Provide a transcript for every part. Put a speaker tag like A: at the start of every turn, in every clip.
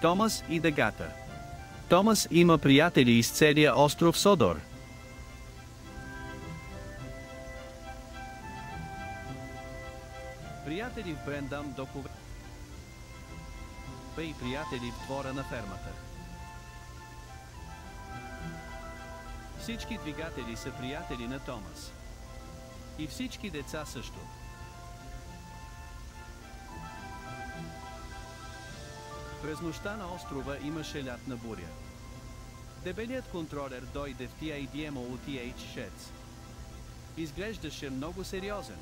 A: Томас и дъгата. Томас има приятели из целия остров Содор. Приятели в Брендам докове и приятели в двора на фермата. Всички двигатели са приятели на Томас. И всички деца също. През нощта на острова имаше лятна буря. Дебелият контролер дойде в TIDMO от TH6. Изглеждаше много сериозен.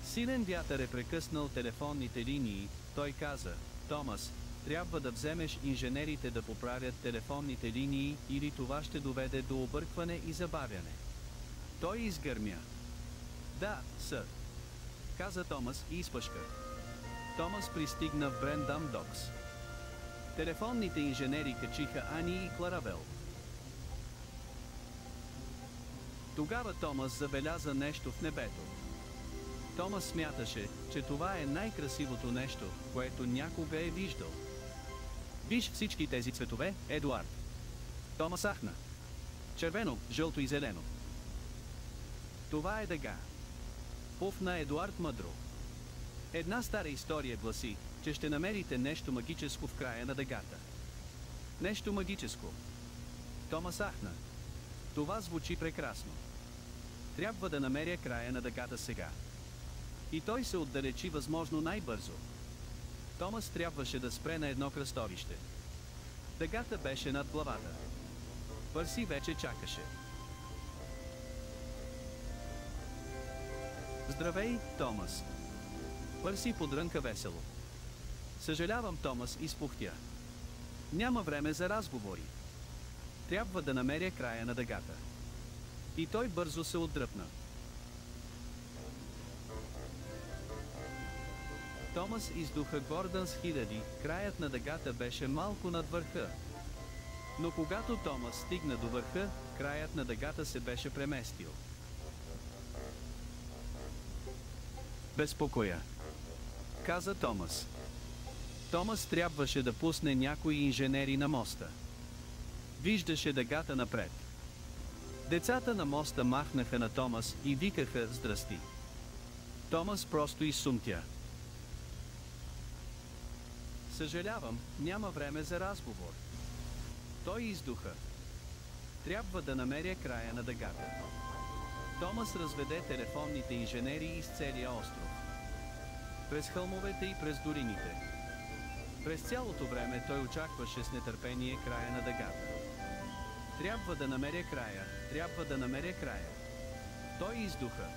A: Силен вятър е прекъснал телефонните линии. Той каза: Томас, трябва да вземеш инженерите да поправят телефонните линии, или това ще доведе до объркване и забавяне. Той изгърмя. Да, сър, каза Томас и изпъшка. Томас пристигна в Брендам Докс. Телефонните инженери качиха Ани и Кларабел. Тогава Томас забеляза нещо в небето. Томас смяташе, че това е най-красивото нещо, което някога е виждал. Виж всички тези цветове, Едуард. Томас ахна. Червено, жълто и зелено. Това е дъга. Пуфна Едуард мъдро. Една стара история гласи, че ще намерите нещо магическо в края на дъгата. Нещо магическо. Томас ахна. Това звучи прекрасно. Трябва да намеря края на дъгата сега. И той се отдалечи възможно най-бързо. Томас трябваше да спре на едно кръстовище. Дъгата беше над главата. Пърси вече чакаше. Здравей, Томас. Пърси подрънка весело. Съжалявам, Томас, изпухтя. Няма време за разговори. Трябва да намеря края на дъгата. И той бързо се отдръпна. Томас издуха Гордънс хиляди, краят на дъгата беше малко над върха. Но когато Томас стигна до върха, краят на дъгата се беше преместил. Безпокоя, каза Томас. Томас трябваше да пусне някои инженери на моста. Виждаше дъгата напред. Децата на моста махнаха на Томас и викаха здрасти. Томас просто изсумтя. Съжалявам, няма време за разговор. Той издуха. Трябва да намеря края на дъгата. Томас разведе телефонните инженери из целия остров. През хълмовете и през долините. През цялото време той очакваше с нетърпение края на дъгата. Трябва да намеря края, трябва да намеря края. Той издуха.